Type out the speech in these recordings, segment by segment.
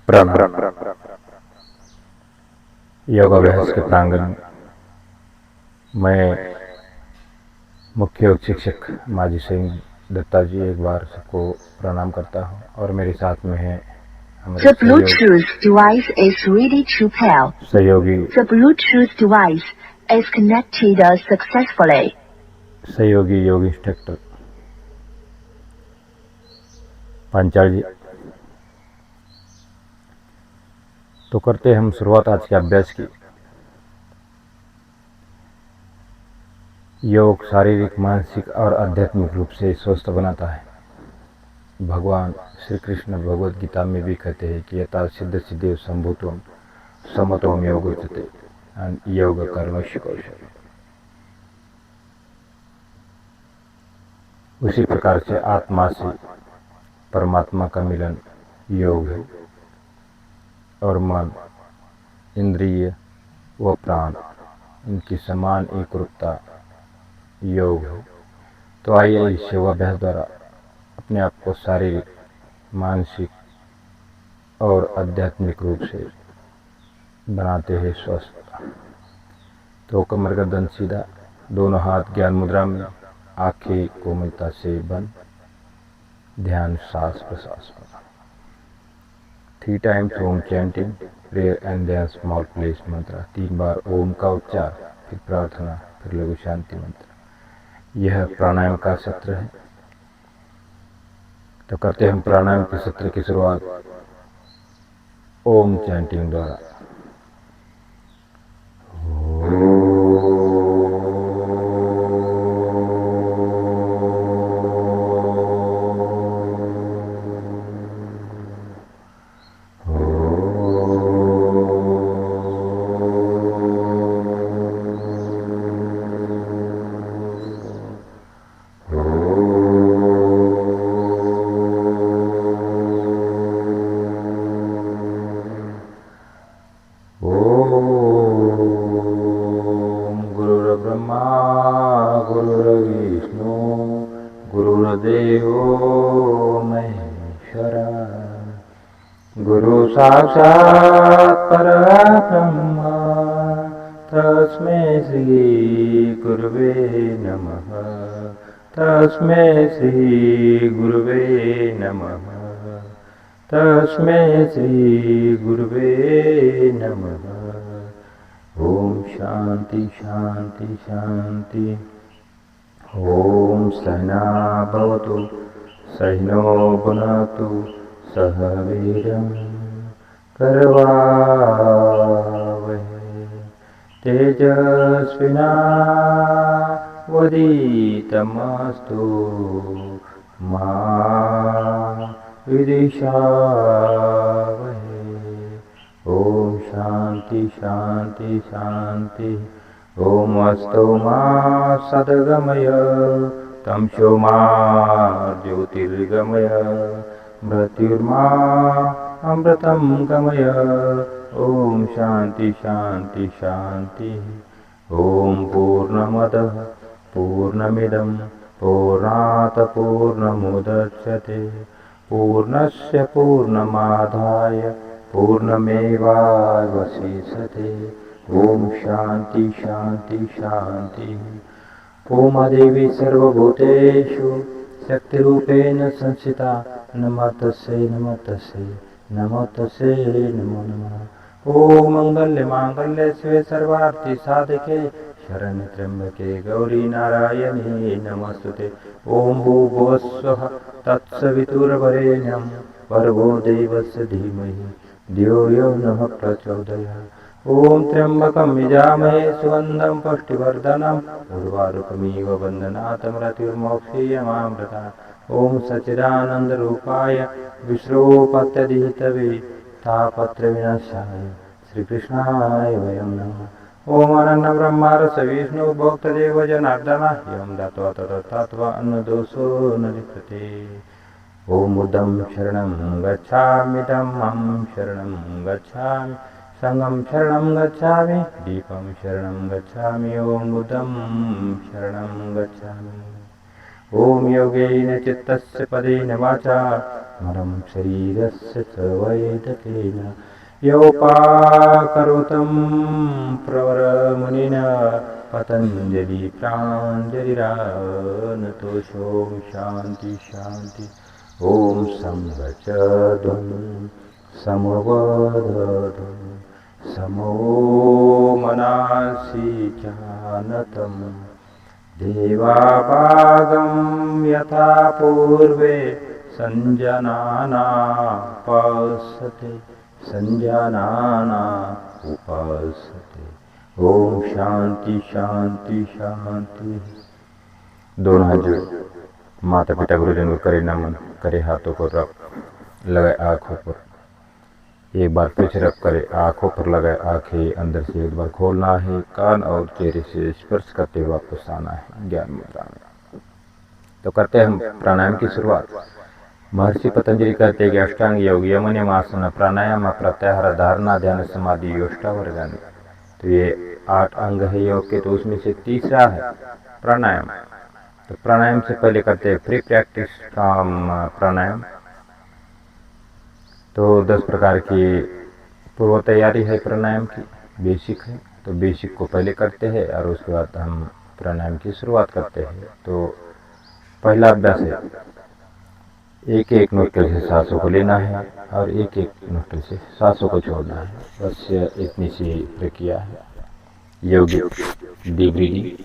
प्रणाम। योगाभ्यास के प्रांगण में मैं मुख्य योग शिक्षक माजी सिंह दत्ता जी एक बार सबको प्रणाम करता हूँ और मेरे साथ में है The Bluetooth device is ready to pair. सहयोगी The Bluetooth device is connected successfully. सहयोगी योग इंस्ट्रक्टर पांचाल जी। तो करते हम शुरुआत आज के अभ्यास की। योग शारीरिक, मानसिक और आध्यात्मिक रूप से स्वस्थ बनाता है। भगवान श्री कृष्ण भगवद गीता में भी कहते हैं कि यथा सिद्ध सिद्धि संभूतम समत्वम योग उच्यते योग कर्मस्य कौशल। उसी प्रकार से आत्मा से परमात्मा का मिलन योग है और मन, इंद्रिय व प्राण इनकी समान एकरूपता योग है। तो आइए इस योगाभ्यास द्वारा अपने आप को शारीरिक, मानसिक और आध्यात्मिक रूप से बनाते हैं स्वस्थ। तो कमर गर्दन सीधा, दोनों हाथ ज्ञान मुद्रा में, आंखें कोमलता से बंद, ध्यान सांस प्रश्वास पर। 3 times Om chanting, prayer and then small place mantra. 3 बार ओम का उच्चार, फिर प्रार्थना, फिर लघु शांति मंत्र। यह प्राणायाम का सत्र है। तो करते हम प्राणायाम के सत्र की शुरुआत ओम चैंटिंग द्वारा। गुरु साक्षात् परब्रह्म तस्मै श्री गुरुवे नमः। तस्मै श्री गुरुवे नमः। तस्मै श्री गुरुवे नमः। ओम शांति शांति शांति। ओम सहना भवतु सहनो भुनक्तु सह वीर्यं करवावहै तेजस्विनावधीतमस्तु मा विद्विषावहै। ओम शांति शांति शांति। ओम अस्तु मा सद्गमय तमसो मा ज्योतिर्गमय मृत्युर्मा अमृतं गमय। ओम शांति शांति शांति। ओम पूर्णमदः पूर्णमिदं पूर्णात् पूर्णमुदच्यते पूर्णस्य पूर्णमादाय पूर्णमेवावशिष्यते। ओम शांति शांति शांति। ओम देवी सर्वभूतेषु शक्तिरूपेण संस्थिता नमो तस्यै नमो तस्यै नमो तस्यै नमो नमः। ओम मंगल्य मांगल्ये शिवे सर्वार्थी साधके शरण्ये त्र्यंबके गौरी नारायणी नमस्तुते। ओम भूर्भुवस्सुवः तत्सवितुर्वरेण्यं भर्गो देवस्य धीमहि धियो यो नः प्रचोदयात्। ओम त्र्यंबकं यजामहे सुगंधं पुष्टिवर्धनम् उर्वारुकमिव बन्धनात् मृत्युर्मोक्षीयमामृतात्। ओम सच्चिदानंद रूपाय विश्वोपत्यदितवे तापत्र विनाशाय श्री कृष्णाय वयं नमः। ओम अनन्त ब्रह्मा रस विष्णु भक्तदेव जनार्दन यं दत्वा तत्त्वा अन्नदोषो न लिप्यते। ओम बुद्धं शरणं गच्छामि धम्मं शरणं गच्छामि संघं शरणं गच्छामि दीपं शरणं गच्छामि। ओम बुद्धं शरणं गच्छामि। ॐ योगेन चित्तस्य पदेन वाचा मनं शरीरस्य च वैदकेन योपाकरोतं प्रवरमुनिना पतञ्जलि प्राञ्जलिरानतोषो शान्ति शान्ति। ॐ संवचदं समवदतं समो मनासि जानतं देवाभागं यथा पूर्वे संजनानापासते संजनाना उपासते। ओम शांति शांति शांति। दोनों हाथ जोड़ माता पिता गुरुजन को करे नमन, करे हाथों को रख लगाए आँखों पर, एक बार फिर से रख करे आँखों पर लगाए, आँखें अंदर से एक बार खोलना है, कान और चेहरे से स्पर्श करते हुए वापस आना है ज्ञान मुद्रा में। तो करते हैं हम प्राणायाम की शुरुआत। महर्षि पतंजलि कहते हैं कि अष्टांग योग यम नियम आसन प्राणायाम प्रत्याहार धारणा ध्यान समाधि योष्टावर्गानी। तो ये 8 अंग है योग के, तो उसमें से तीसरा है प्राणायाम। तो प्राणायाम से पहले करते हैं प्री प्रैक्टिस फ्रॉम प्राणायाम। तो 10 प्रकार की पूर्व तैयारी है प्राणायाम की, बेसिक है, तो बेसिक को पहले करते हैं और उसके बाद हम प्राणायाम की शुरुआत करते हैं। तो पहला अभ्यास है एक एक नोस्ट्रल से सांसों को लेना है और एक एक नोस्ट्रल से सांसों को छोड़ना है। बस इतनी सी प्रक्रिया है योगिक deep breathing.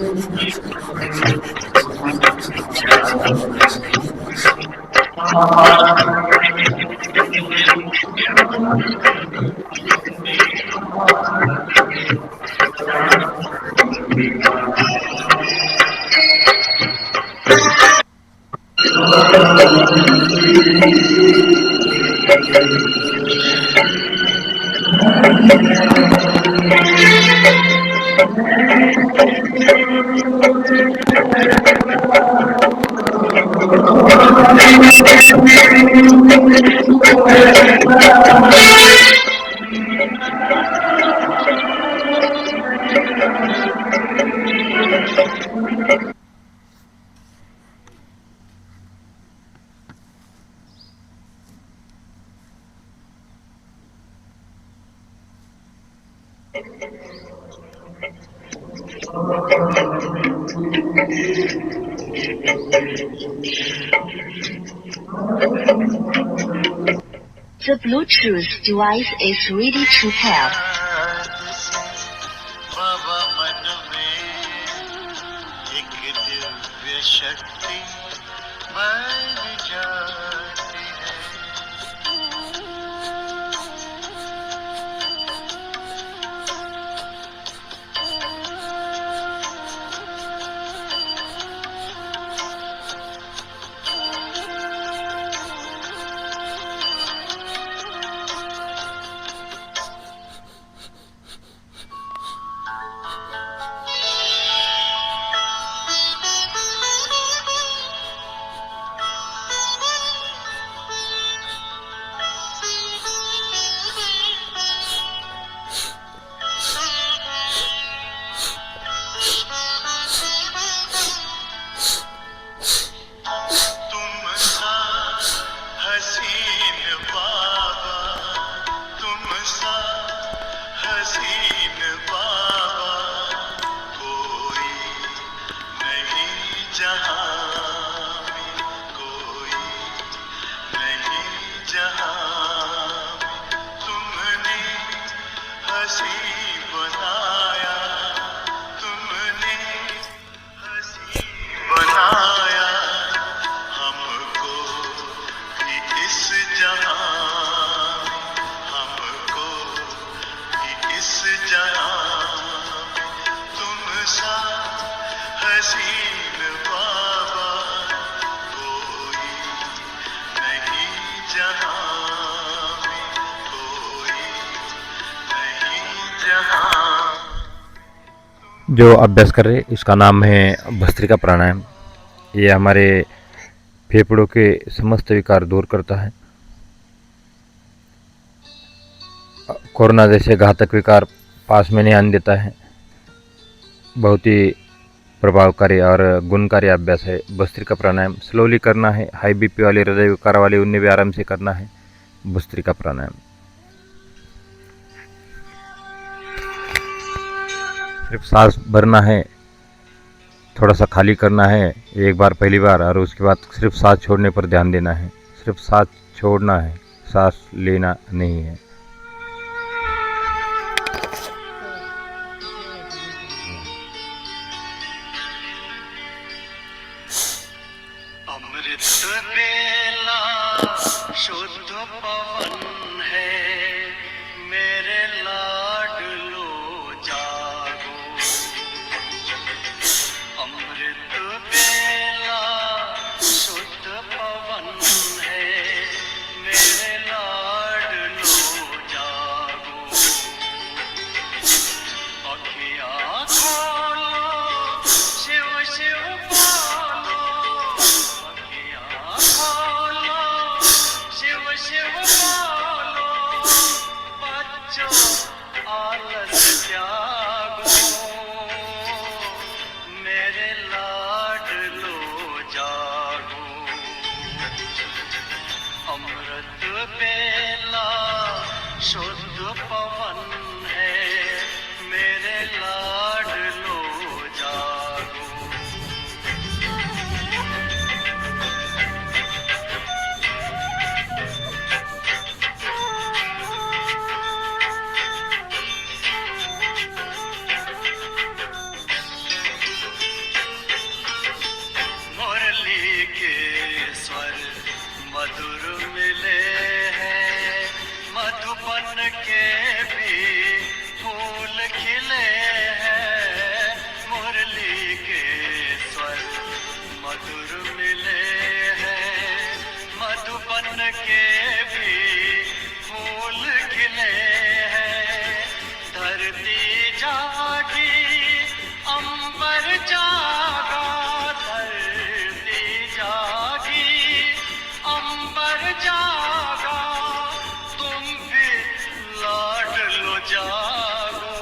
The Bluetooth device is ready to pair. बाबा मन में एक दिव्य शक्ति बन जाती है। जो अभ्यास कर रहे इसका नाम है भस्त्रिका प्राणायाम। ये हमारे फेफड़ों के समस्त विकार दूर करता है। कोरोना जैसे घातक विकार पास में नहीं आने देता है। बहुत ही प्रभावकारी और गुणकारी अभ्यास है भस्त्रिका प्राणायाम। स्लोली करना है। हाई बीपी वाले, हृदय विकार वाले, उन्हें भी आराम से करना है भस्त्रिका प्राणायाम। सिर्फ सांस भरना है, थोड़ा सा खाली करना है एक बार पहली बार, और उसके बाद सिर्फ सांस छोड़ने पर ध्यान देना है। सिर्फ सांस छोड़ना है, सांस लेना नहीं है। अमृत बेला शुद्ध पवन है, मेरे लाडलो जागो। अमृत बेला शुद्ध पवन है, मेरे लाडलो जागो। अखियाँ खोलो, शिव शिव बोलो। अखियाँ खोलो, शिव शिव बोलो। के स्वर मधुर मिले हैं, मधुबन के भी फूल खिले हैं, मुरली के स्वर मधुर मिले हैं, मधुबन के भी फूल खिले हैं। धरती जागी अंबर जागा, धरती जागी अंबर जागा, तुम भी लाड लो जागो,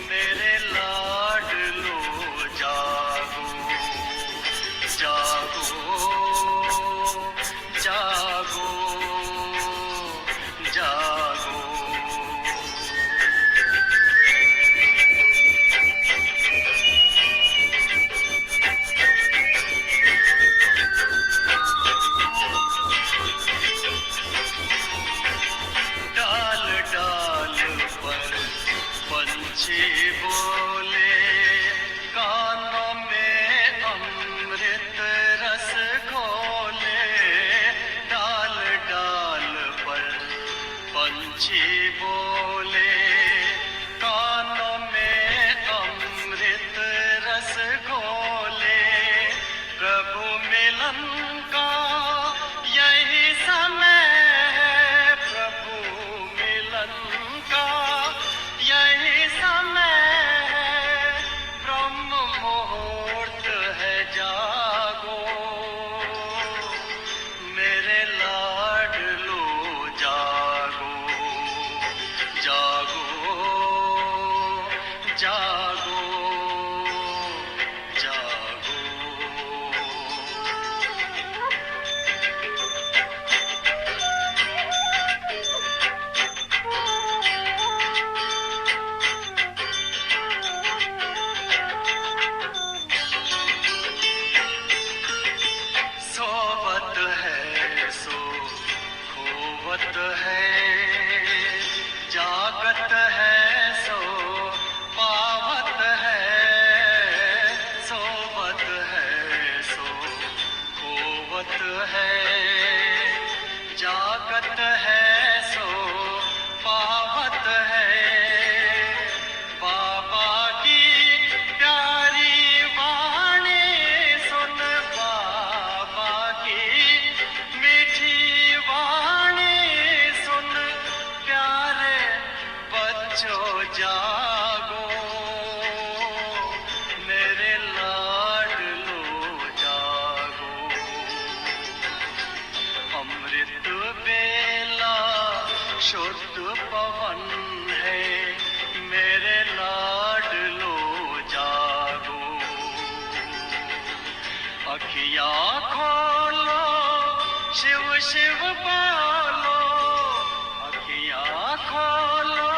मेरे लाड लो जागो, जागो जागो जागो। डाल डाल पर पंछी बोले, कानों में अमृत रस घोले, डाल डाल पर पंछी बोले, कानों में अमृत रस घोले, प्रभु मिलन का यही समय है, प्रभु मिलन का यही समय है, ब्रह्म मुहूर्त है जागो, मेरे लाडलो जागो, जागो जागो जागो। सोवत है सो खोवत है, जागत है सो पावत है, सोवत है सो खोवत है, जागत है सो पावत है, बाबा की प्यारी वाणी सुन, बाबा की मीठी वाणी सुन, प्यारे बच्चों जागो, मेरे लाडलो जागो, अमृत बेला शुद्ध पवन है, मेरे लाडलो जागो, अखियाँ खोलो शिव शिव बोलो, अखियाँ खोलो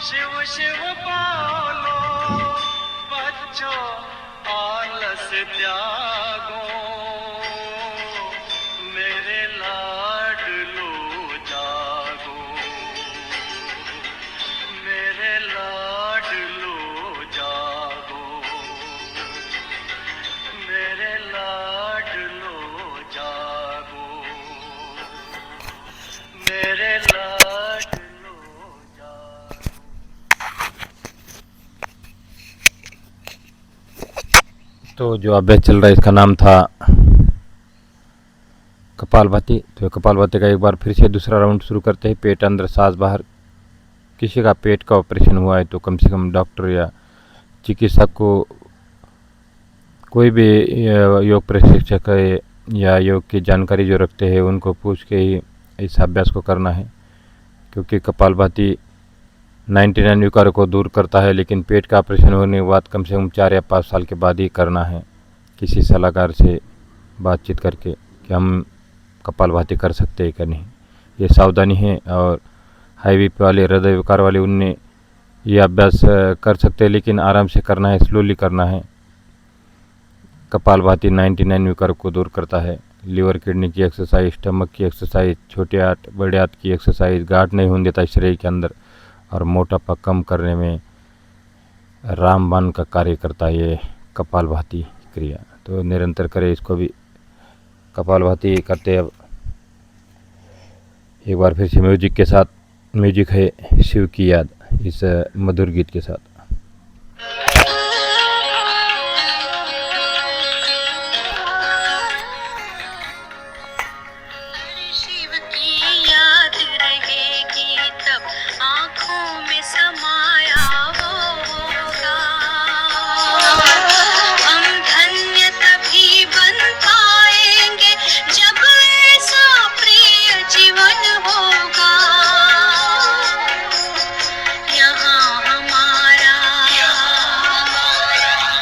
शिव शिव बोलो, बच्चों आलस त्यागो, मेरे लाडलो जागो, मेरे लाडलो जागो, मेरे लाडलो जागो, मेरे लाडलो जागो। तो जो अभ्यास चल रहा है इसका नाम था कपालभाति। तो कपालभाति का एक बार फिर से दूसरा राउंड शुरू करते हैं। पेट अंदर सांस बाहर। किसी का पेट का ऑपरेशन हुआ है तो कम से कम डॉक्टर या चिकित्सक को, कोई भी योग प्रशिक्षक है या योग की जानकारी जो रखते हैं उनको पूछ के ही इस अभ्यास को करना है, क्योंकि कपालभाति 99 विकारों को दूर करता है, लेकिन पेट का ऑपरेशन होने के बाद कम से कम 4 या 5 साल के बाद ही करना है, किसी सलाहकार से बातचीत करके कि हम कपालभाति कर सकते हैं कि नहीं। ये सावधानी है। और हाई बीपी वाले, हृदय विकार वाले, उनने ये अभ्यास कर सकते हैं, लेकिन आराम से करना है, स्लोली करना है। कपालभाति 99 विकार को दूर करता है। लीवर किडनी की एक्सरसाइज, स्टमक की एक्सरसाइज, छोटे हाथ बड़े हाथ की एक्सरसाइज, गांठ नहीं होने देता शरीर के अंदर, और मोटापा कम करने में रामबाण का कार्य करता है ये कपालभाति क्रिया। तो निरंतर करें इसको भी। कपालभाति करते अब एक बार फिर से म्यूजिक के साथ। म्यूजिक है शिव की याद इस मधुर गीत के साथ। शिव की याद रहेगी तब आँखों में समाया होगा। हम धन्य तभी बन पाएंगे जब ऐसा प्रिय जीवन होगा। यहाँ हमारा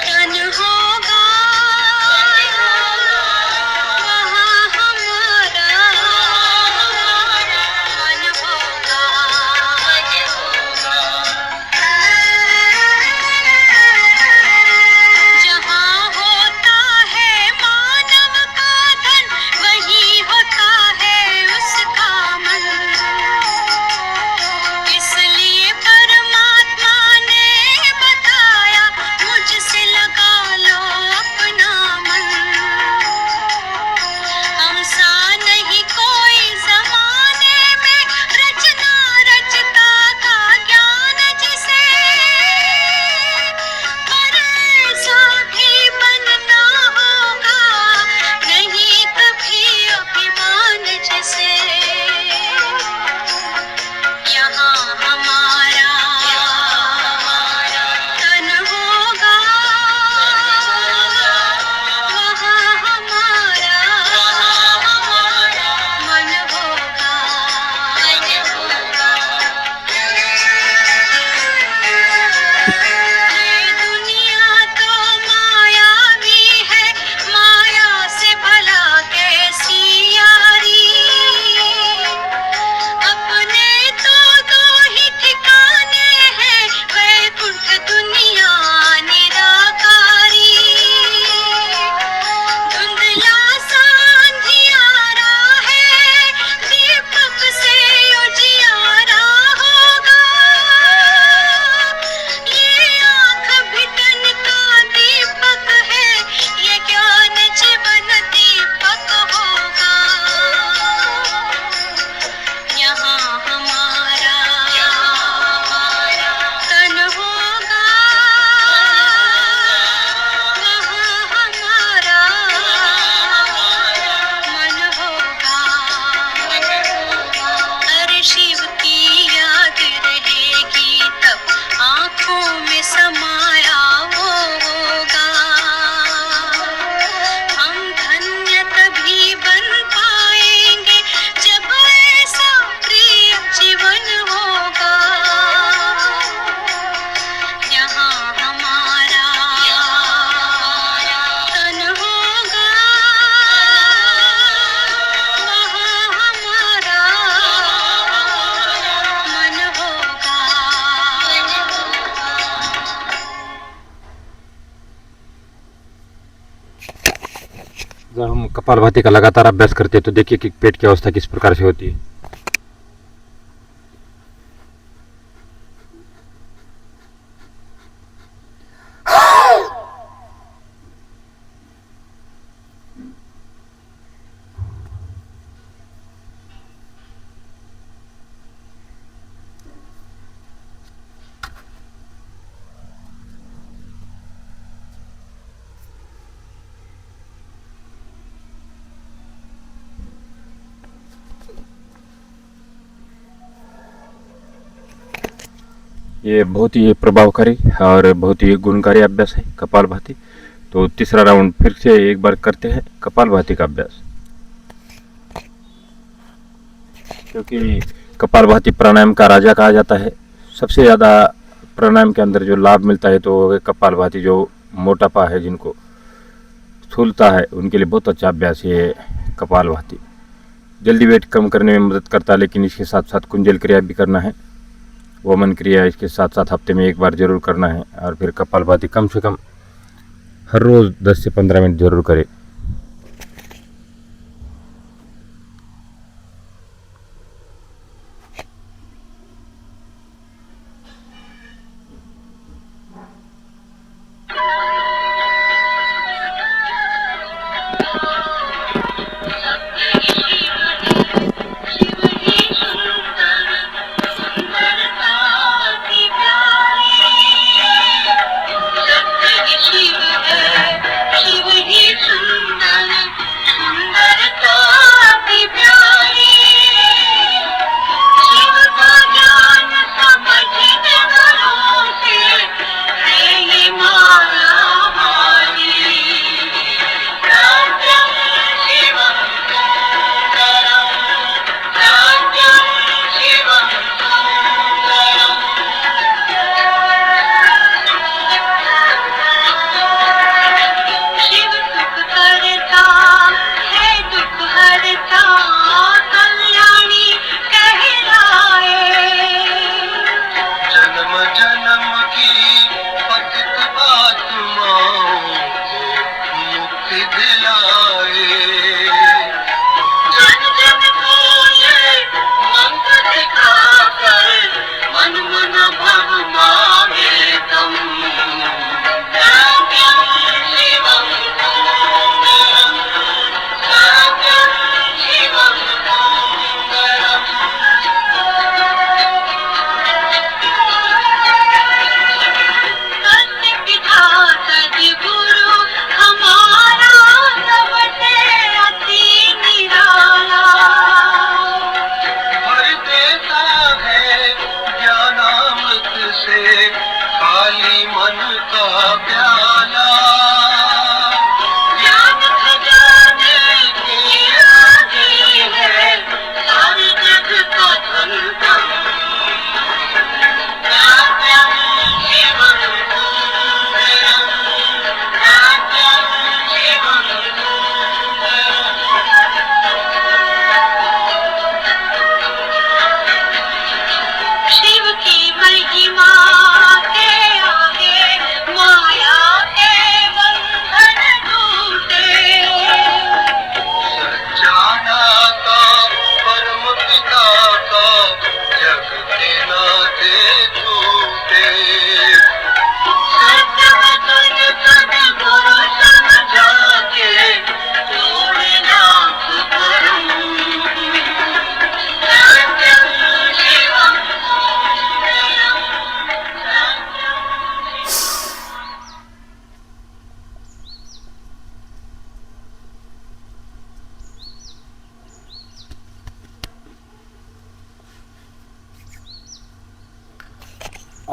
तन होगा, वहाँ हमारा मन होगा। जहाँ होता है मानव का धन, वहीं होता है उसका मन। इसलिए परमात्मा ने बताया, मुझसे लगा लो अपना मन। हम सा नहीं कोई जमाने में, रचना रचता का ज्ञान जिसे, पर ऐसा भी बनना होगा, नहीं कभी अभिमान जिसे। यहाँ हमारा तन होगा, वहाँ हमारा मन होगा। ये दुनिया तो मायावी है, माया से भला कैसी यारी। अपने तो दो ही ठिकाने हैं, वैकुंठ दुनिया निराकारी। धुंधला सा अंधियारा है, दीपक से उजियारा होगा। ये आँख भी तन का दीपक है, ये ज्ञान जीवन दीपक होगा। यहाँ हमारा तन होगा, वहाँ हमारा मन होगा। अरे शिव की याद रहेगी तब आँखों में समाया होगा। हम धन्य तभी बन पाएंगे जब ऐसा प्रिय जीवन होगा। यहाँ हमारा तन होगा, वहाँ हमारा मन होगा। जब हम कपालभाति का लगातार अभ्यास करते हैं तो देखिए कि पेट की अवस्था किस प्रकार से होती है। ये बहुत ही प्रभावकारी और बहुत ही गुणकारी अभ्यास है कपालभाति। तो तीसरा राउंड फिर से एक बार करते हैं कपालभाति का अभ्यास। क्योंकि कपालभाति प्राणायाम का राजा कहा जाता है। सबसे ज़्यादा प्राणायाम के अंदर जो लाभ मिलता है तो कपालभाति, जो मोटापा है, जिनको स्थूलता है, उनके लिए बहुत अच्छा अभ्यास ये कपालभाति। जल्दी वेट कम करने में मदद करता है, लेकिन इसके साथ साथ कुंजल क्रिया भी करना है, वमन क्रिया इसके साथ साथ हफ्ते में एक बार जरूर करना है। और फिर कपालभाति कम से कम हर रोज़ 10 से 15 मिनट जरूर करें।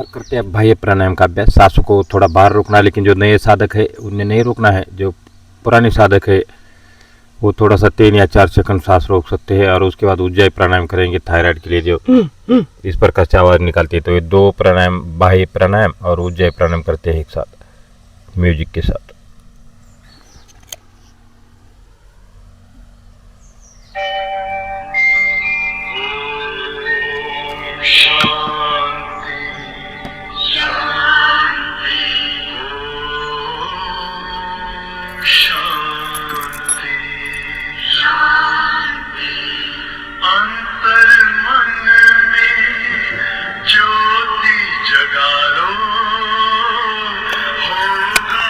और करते हैं बाह्य प्राणायाम का अभ्यास। सांसों को थोड़ा बाहर रोकना है, लेकिन जो नए साधक है उन्हें नहीं रोकना है। जो पुराने साधक है वो थोड़ा सा 3 या 4 सेकंड सांस रोक सकते हैं और उसके बाद उज्जाई प्राणायाम करेंगे थायराइड के लिए, जो इस प्रकार से आवाज़ निकालती है। तो ये 2 प्राणायाम, बाह्य प्राणायाम और उज्जाई प्राणायाम करते हैं एक साथ म्यूजिक के साथ। अंतर मन में ज्योति जगा लो, होगा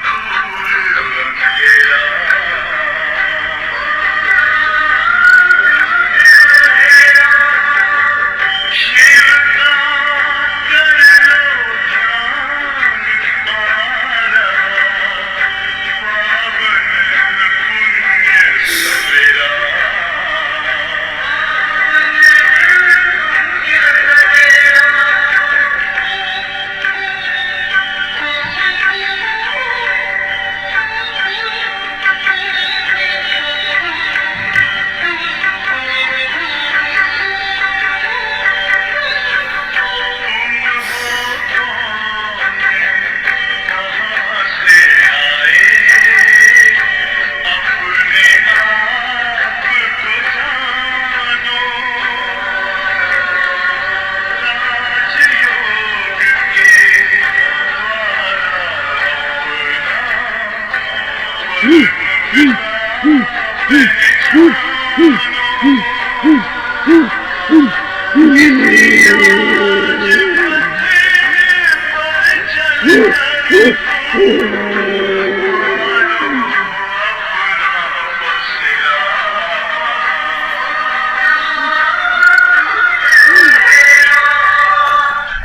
दूर अंधेरा। शिव का कर लो ध्यान, आ रहा पावन पुण्य सवेरा।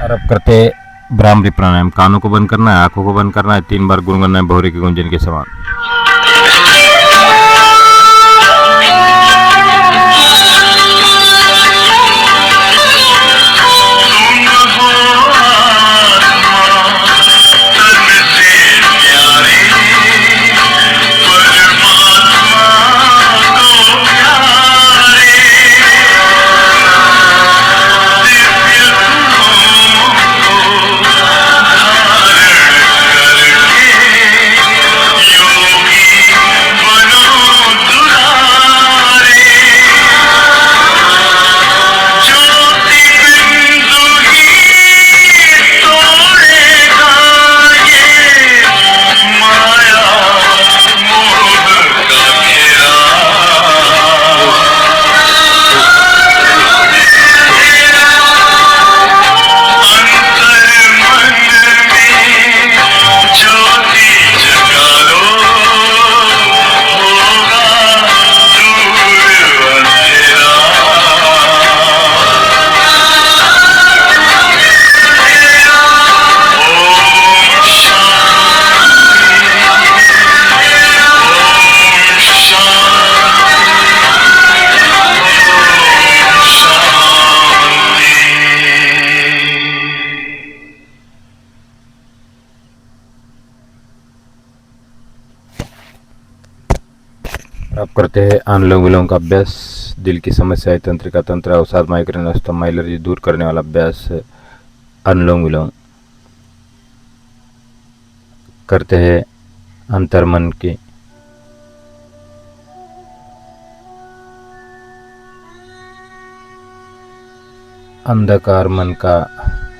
और अब करते हैं भ्रामरी प्राणायाम। कानों को बंद करना है, आंखों को बंद करना है, 3 बार गुनगुनाना है भौरे के गुंजन के समान। अब करते हैं अनुलोम विलोम का अभ्यास। दिल की समस्याएं, तंत्रिका तंत्र, अवसाद, माइग्रेन, अस्थमा, एलर्जी दूर करने वाला अभ्यास अनुलोम विलोम। करते हैं अंतर्मन की। अंधकार मन का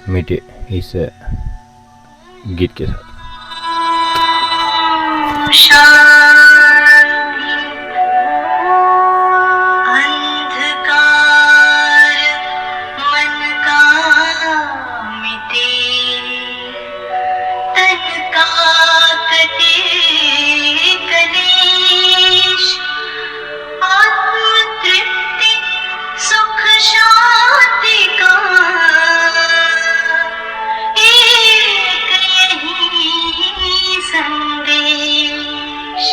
मिटे इस गीत के साथ। संदेश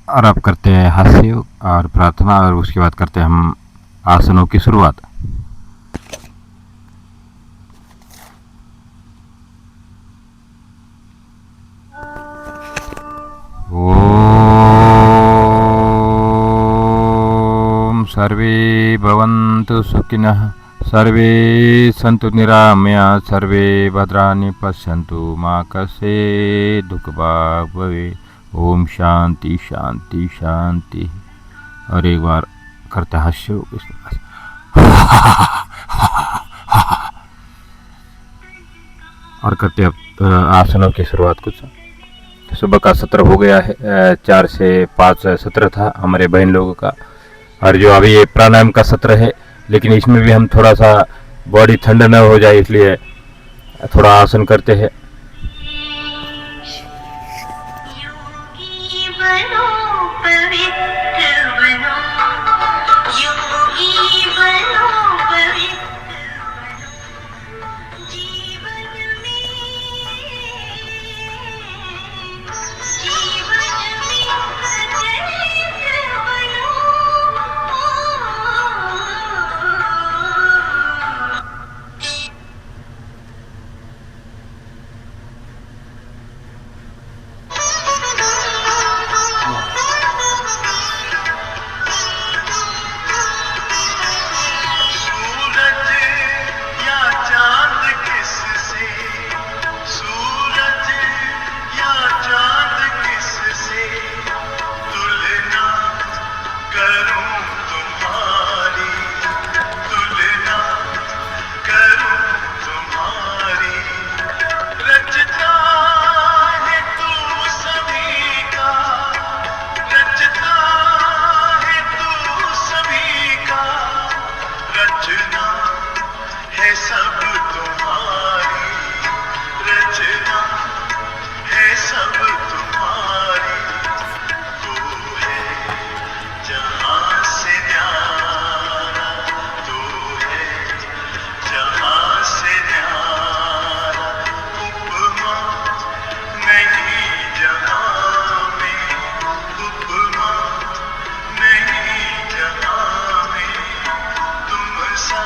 और अब करते हैं हास्य योग और प्रार्थना और उसके बाद करते हैं हम आसनों की शुरुआत। ओम सर्वे भवन्तु सुखिनः, सर्वे सन्तु निरामया, सर्वे भद्राणि पश्यन्तु, मा कश्चित् दुःखभाग् भवेत्। ओम शांति शांति शांति। और एक बार करते हास्य और करते अब आसनों की शुरुआत। कुछ सुबह का सत्र हो गया है, 4 से 5 सत्र था हमारे बहन लोगों का, और जो अभी ये प्राणायाम का सत्र है, लेकिन इसमें भी हम थोड़ा सा बॉडी ठंडा न हो जाए इसलिए थोड़ा आसन करते हैं। योगी बनो पवित्र बनो, योगी बनो पवित्र बनो, जीवन में सचरित्र बनो। सूरज या चांद किससे, सूरज या चांद किससे तुलना करूं तुम्हारी, तुलना करूं तुम्हारी। रचता है तू सभी का, रचता है तू सभी का, रचना है सब तुम्हारी, रचना है सब तुम्हारी। तू है जहां से न्यारा, तू है जहां से न्यारा, उपमा नहीं जहां में, उपमा नहीं जहां में, तुम सा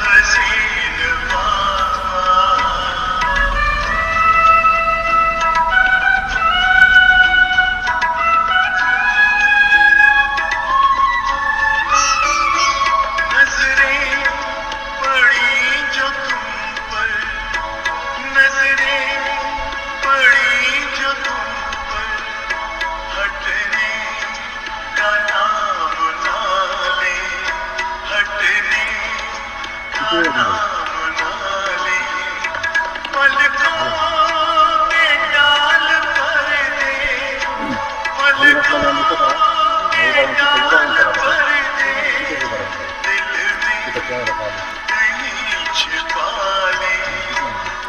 हसीन बाबा। नजरें पड़ी जो तुम पर, नजरें पड़ी जो तुम पर, हटने का नाम ना ले, हटने का नाम ना ले। पलकों के डाल पर दे, पलकों के डाल पर दे, दिल में कहीं छिपा ले,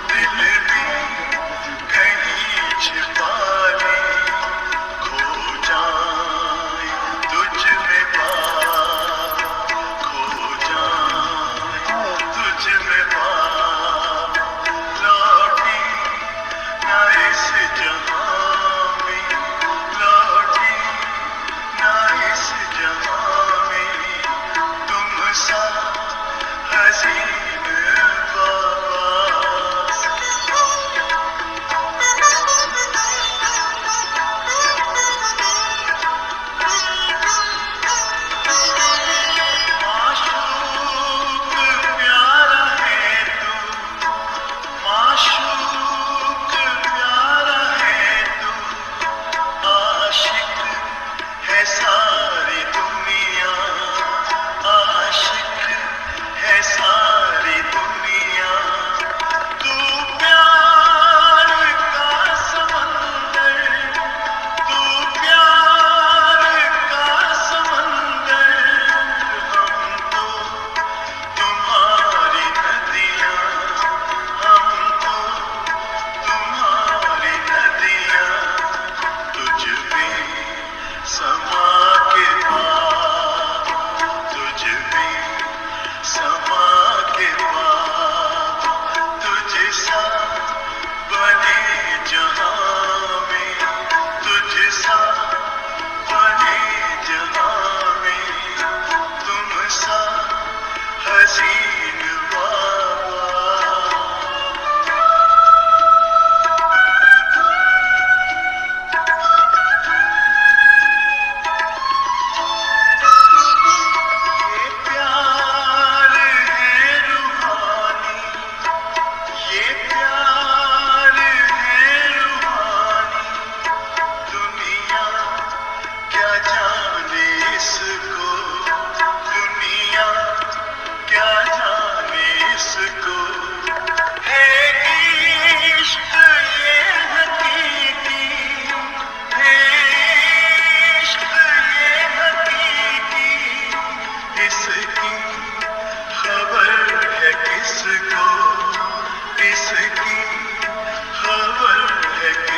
दिल में कहीं छिपा ले। खो जाए तुझ में बात, खो जाए तुझ में बात, लौटी ना इस जहां में, लौटी ना इस जहां में, तुम सा हसीन माशूक प्यारा है तू, माशूक प्यारा है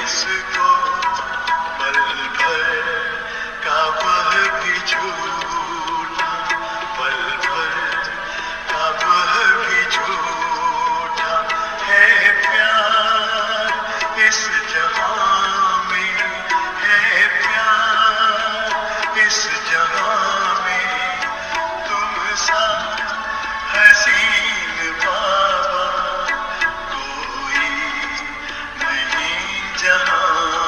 इसको पल भर का वह भी झूठा, पल भर का वह भी झूठा है प्यार इस जहां में, है प्यार इस जहां में, तुम सा हसीन बाबा कोई नहीं जहां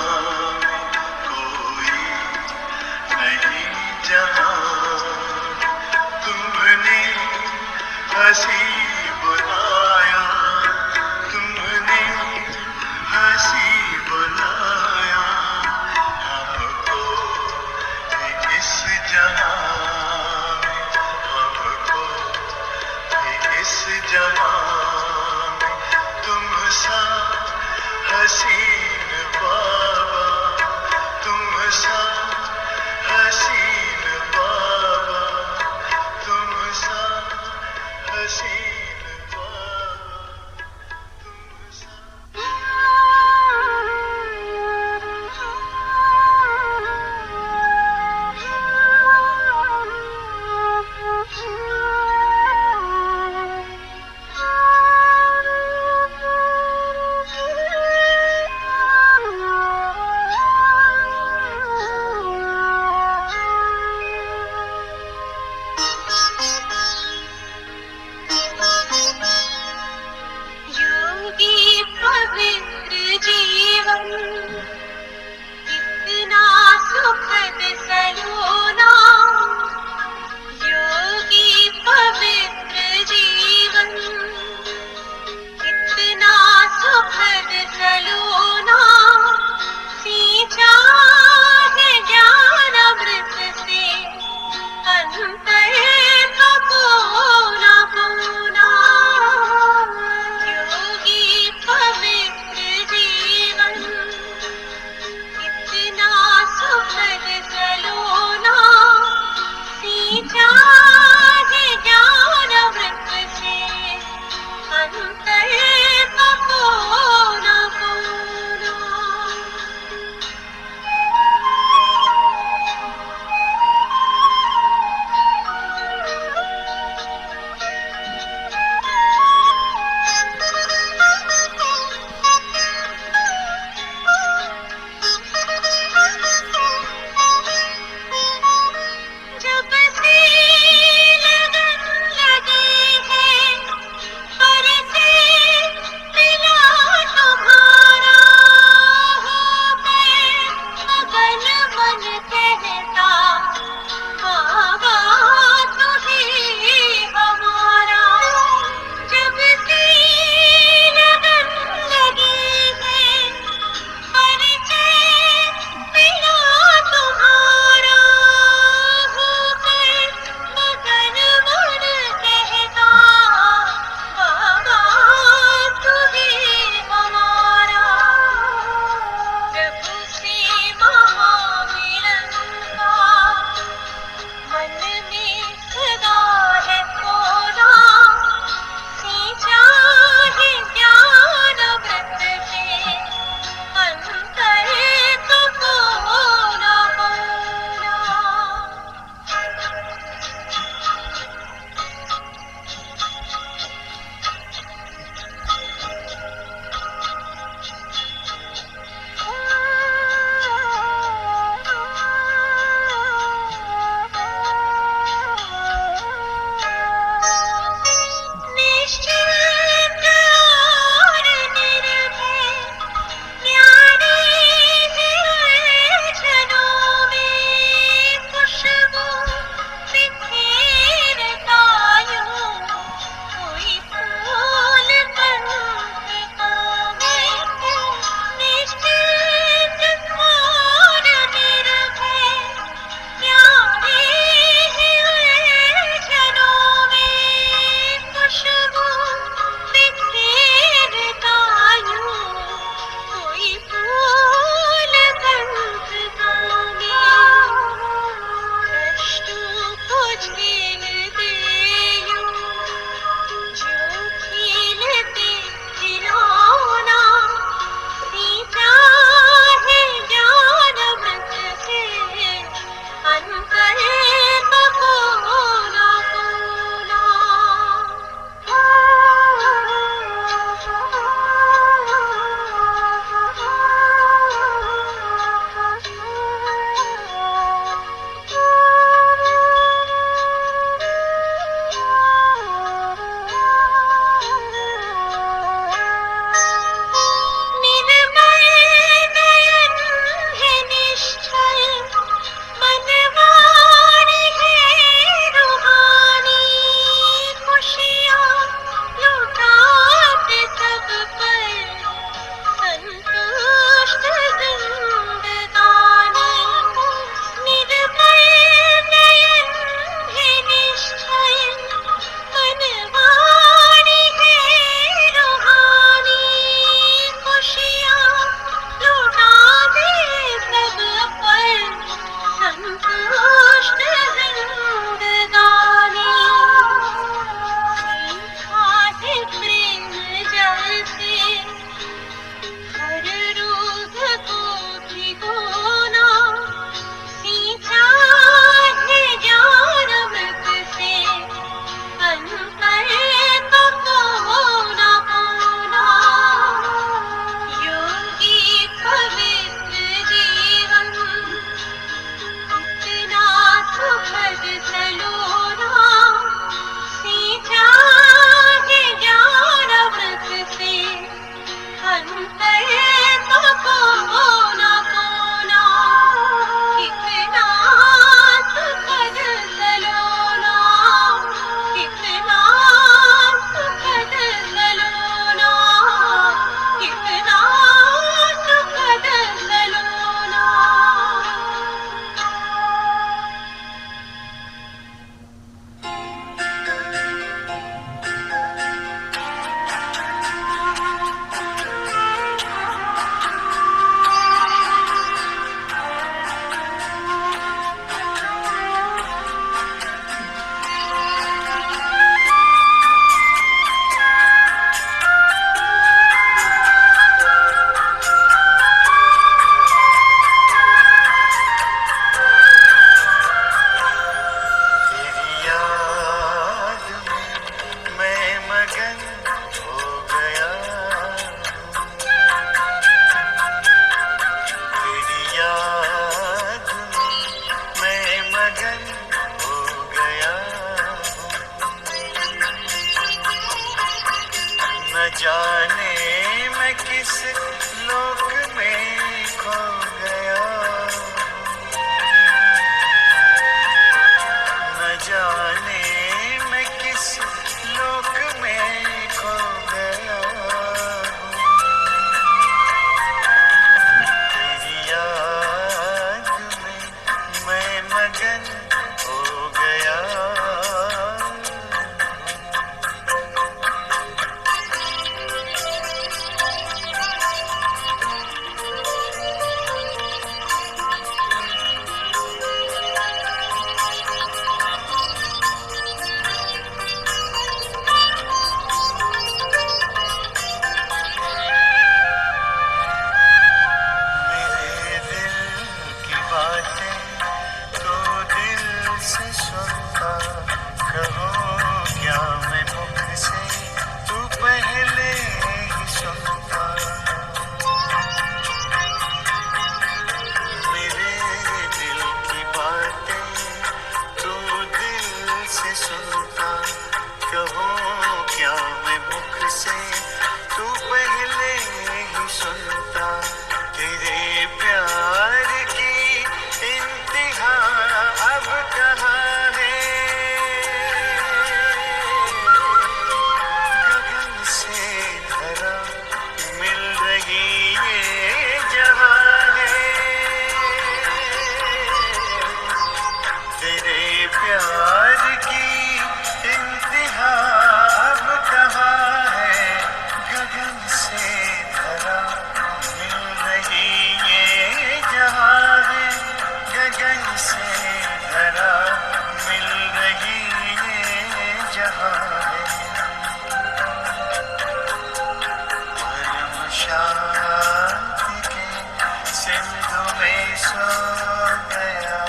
गया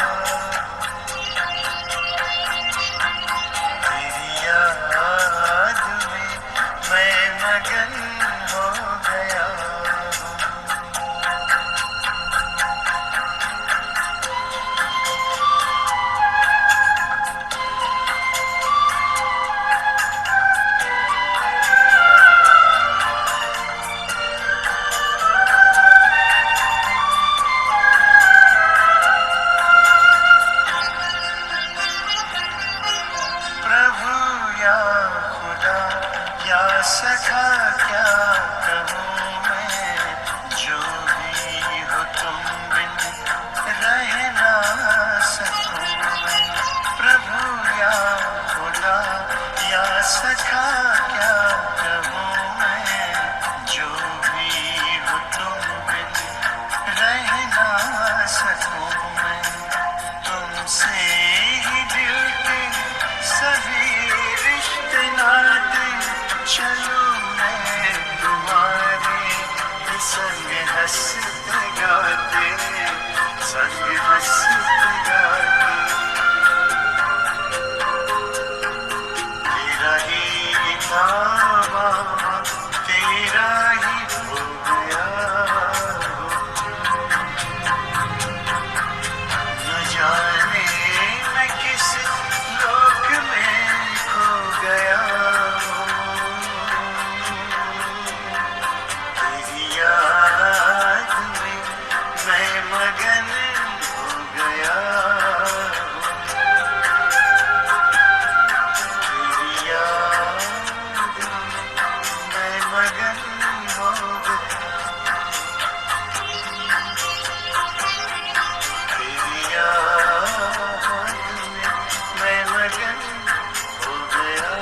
तेरी याद में मैं मगन हो गया प्रभु या खुदा या सखा क्या कहूँ मैं जो भी हो तुम बिन रह ना सकूँ मैं प्रभु या खुदा या सखा क्या कहूँ मैं जो भी हो तुम बिन रह ना सकूँ मैं तुमसे ही दिल के सभी रिश्ते नाते चलूं मैं तुम्हारे संग हंसते गाते संग हंसते गाते तेरा ही नामा तेरा ही हो गया न जाने मैं किस लोक में खो गया तेरी याद में मैं मगन हो गया तेरी याद में मैं मगन हो गया तेरी याद में मैं मगन हो गया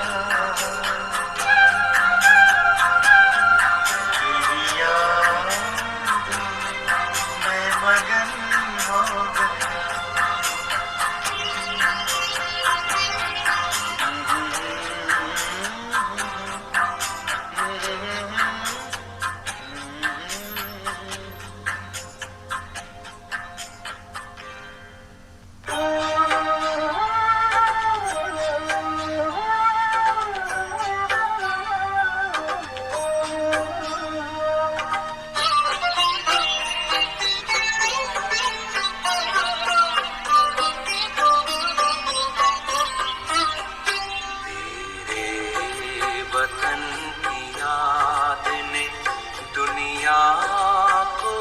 तेरी याद में मैं मगन हो गया तेरे वतन की याद ने दुनिया को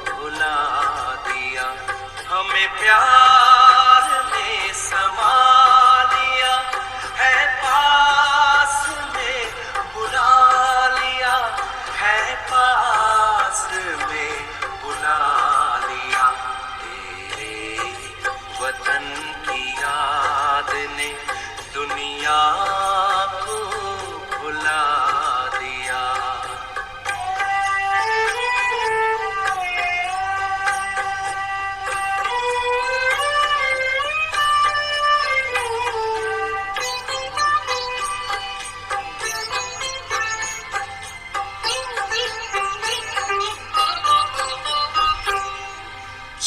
भुला दिया हमें प्यार में समा लिया है पास में बुला लिया है पास में बुला लिया तेरे वतन की याद ने दुनिया को भुला दिया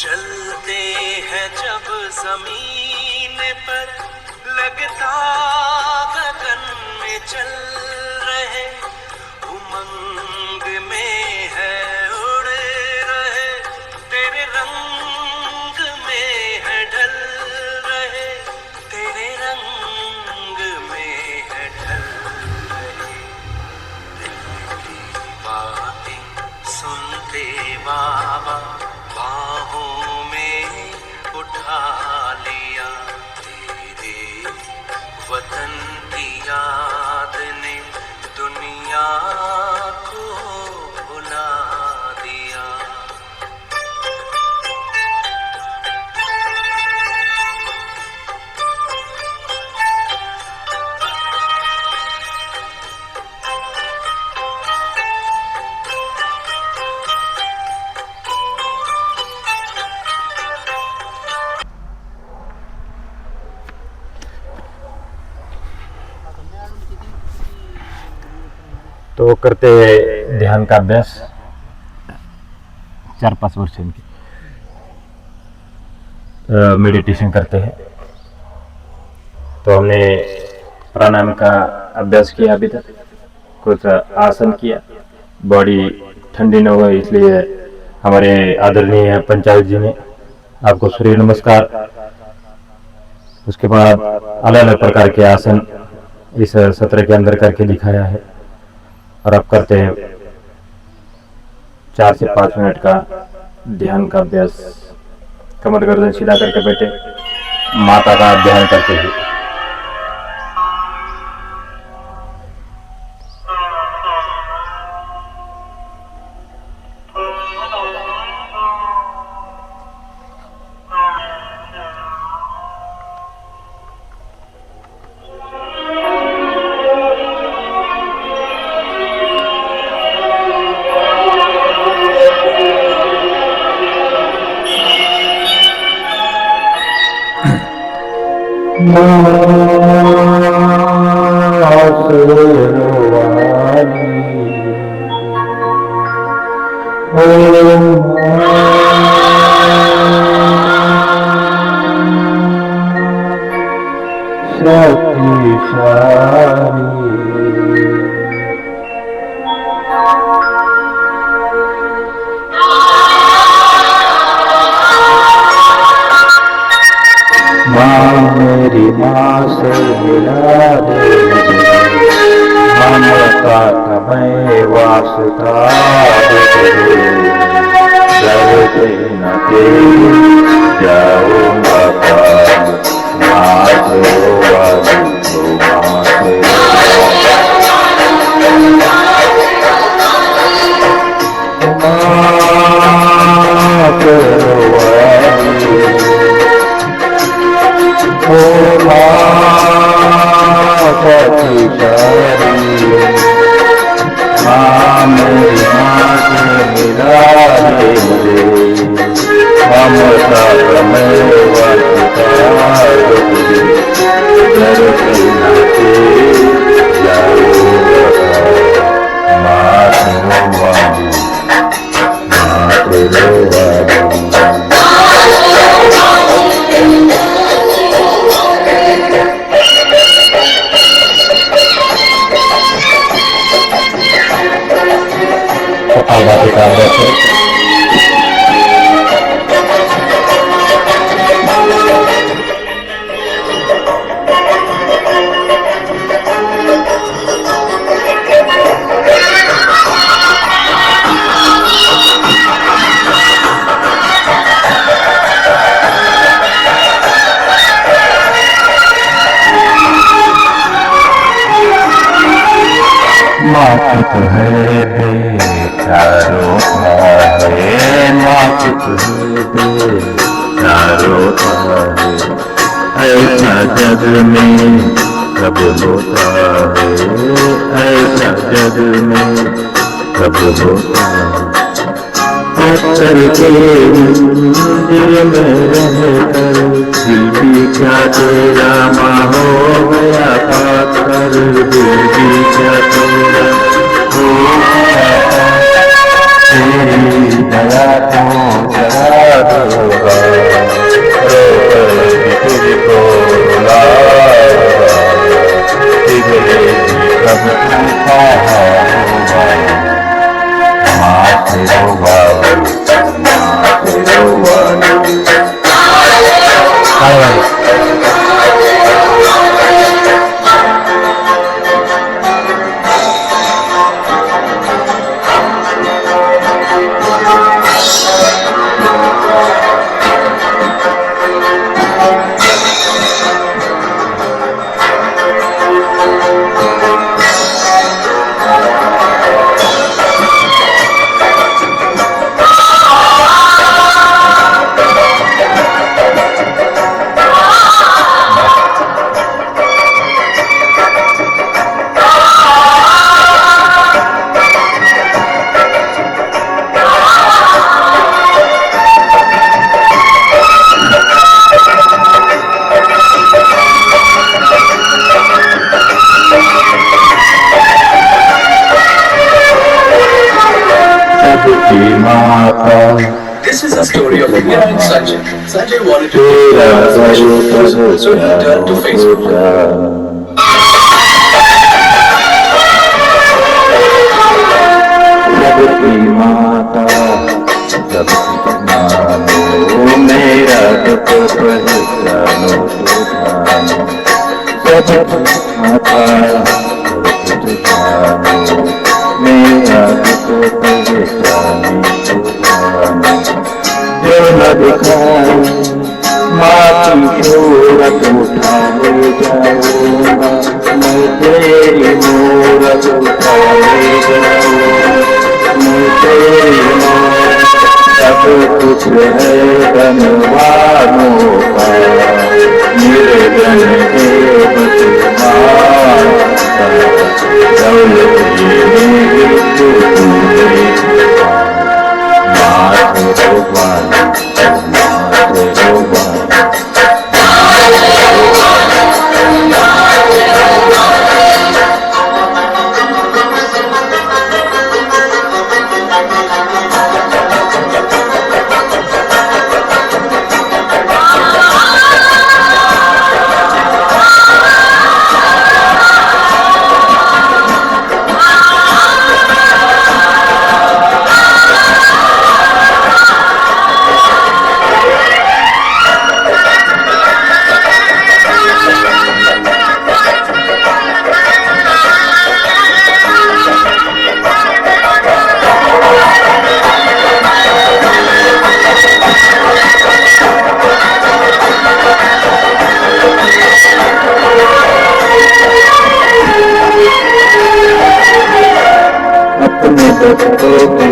चलते हैं जब जमीन पर लगता गगन में चल रहे उमंग में है उड़ रहे तेरे रंग में है ढल रहे तेरे रंग में है ढल रहे दिल की बातें सुनते बाबा बाहों में उठा लिया तेरे वतन की याद ने दुनिया को भुला दिया तो करते ध्यान का अभ्यास 4-5 वर्षांनी मेडिटेशन करते हैं। तो हमने प्राणायाम का अभ्यास किया, अभी तक कुछ आसन किया, बॉडी ठंडी न हो इसलिए हमारे आदरणीय पंचायत जी ने आपको सूर्य नमस्कार, उसके बाद अलग अलग प्रकार के आसन इस सत्र के अंदर करके दिखाया है। और अब करते हैं 4 से 5 मिनट का ध्यान का अभ्यास। कमर गर्दन सीधा करके बैठे, माता का ध्यान करते हुए। मेरी माँ से मिला दे ममता का मैं वास्ता डरते न तेरे जाऊंगा माँ से ऐसा जग में कब होता है, ऐसा जग में कब होता है। पत्थर के मंदिर में रहकर दिल भी क्या तेरा माँ हो गया, पत्थर दिल भी क्या तेरा हो गया। तेरी दया तो जरा दूंगा, तुझको कब This is the story of India and Sanjay. Sanjay wanted to तेरा take करूँ information, so he turned to Facebook. सबकी माता सबकी मानो मेरा दुख पहचानो सुधानो सबकी माता सबकी जानो मेरा दुख पहचानो सुधानो जो न दिखाए माँ की सूरत उठा ले जाऊंगा मैं तेरी मूरत उठा ले जाऊंगा मैं तेरी मूरत सब कुछ है धनवानों का मेरे धन के बचवाता दौलत मेरी तुझे माथे रोबानी माथे रोबानी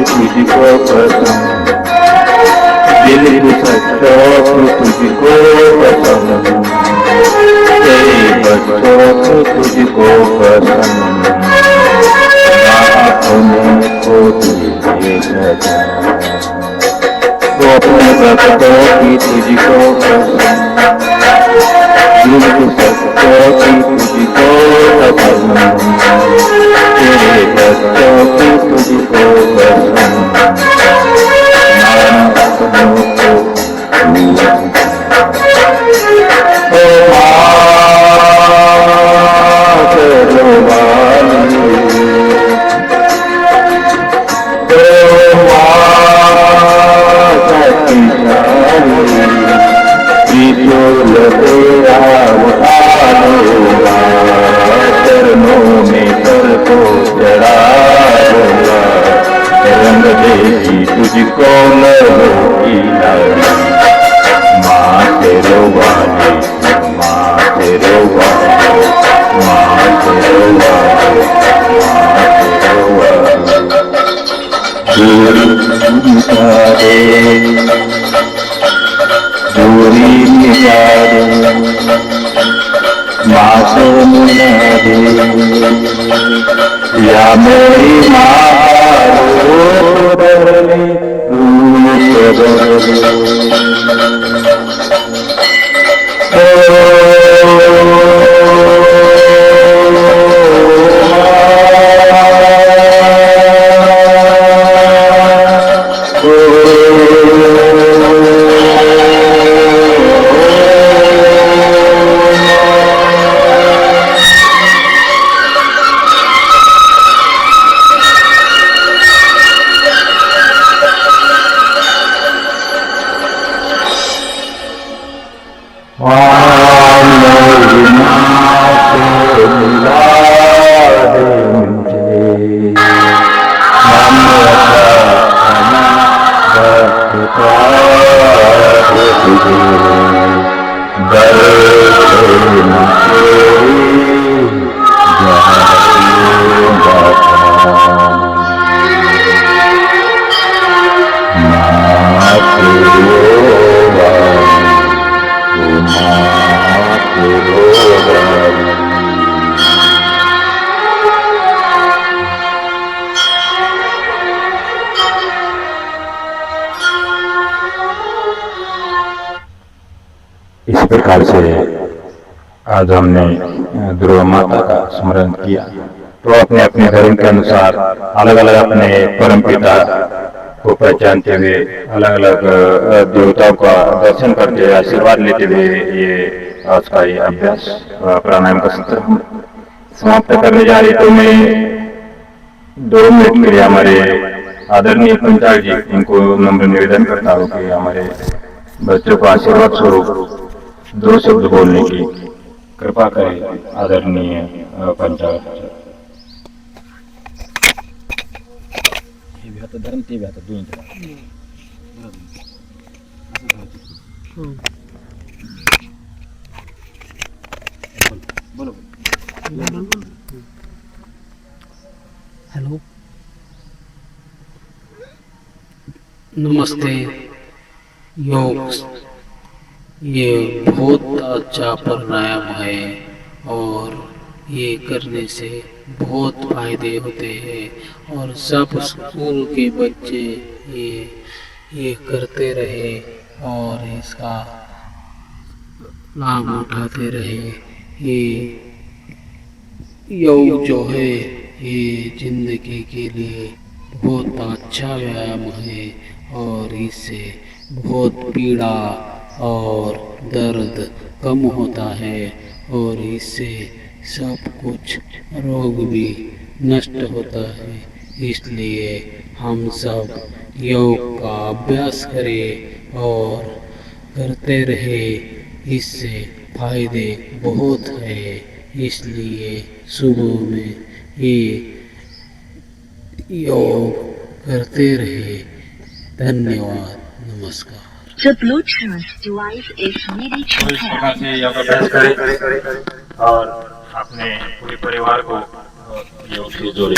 तुझको पसंद दिल बच्चों तुझको पसंद तेरे बच्चों तुझको पसंद आँखों को तुझे सजा वो अपने बच्चों की तुझको पसंद दिल बच्चों की तुझको पसंद तेरे बच्चों की तुझको पसंद चरणों में सर को चढ़ा दूंगा रंग देगी तुझको लहोगी लाली माँ तेरो वाली माँ तेरो वाली माँ तेरो वाली माँ तेरो वाली दूरी मिटा दे माँ से मिला दे या मेरी माँ रूप बदले रूप इस प्रकार से आज हमने ध्रुव माता का स्मरण किया। तो अपने अपने धर्म के अनुसार अलग अलग अपने परमपिता को पहचानते हुए अलग अलग देवताओं का दर्शन करते हुए आशीर्वाद लेते हुए ये आज का ये अभ्यास प्राणायाम का सत्र हम समाप्त करने जा रहे। तो मैं 2 मिनट के लिए हमारे आदरणीय पंचायत जी इनको नम्र निवेदन करता हूँ कि हमारे बच्चों को आशीर्वाद स्वरूप 2 शब्द बोलने की कृपा करें। आदरणीय पंचायत धर्म ते हेलो, नमस्ते। योग ये बहुत अच्छा प्राणायाम है और ये करने से बहुत फायदे होते हैं और सब स्कूल के बच्चे ये करते रहे और इसका लाभ उठाते रहे। ये योग जो है ये जिंदगी के लिए बहुत अच्छा व्यायाम है और इससे बहुत पीड़ा और दर्द कम होता है और इससे सब कुछ रोग भी नष्ट होता है। इसलिए हम सब योग का अभ्यास करें और करते रहे, इससे फायदे बहुत है। इसलिए सुबह में ये योग करते रहे। धन्यवाद, नमस्कार। The Bluetooth device is ready to इस pair. प्रकार से योग अभ्यास करें और अपने पूरे परिवार को योग से जोड़े।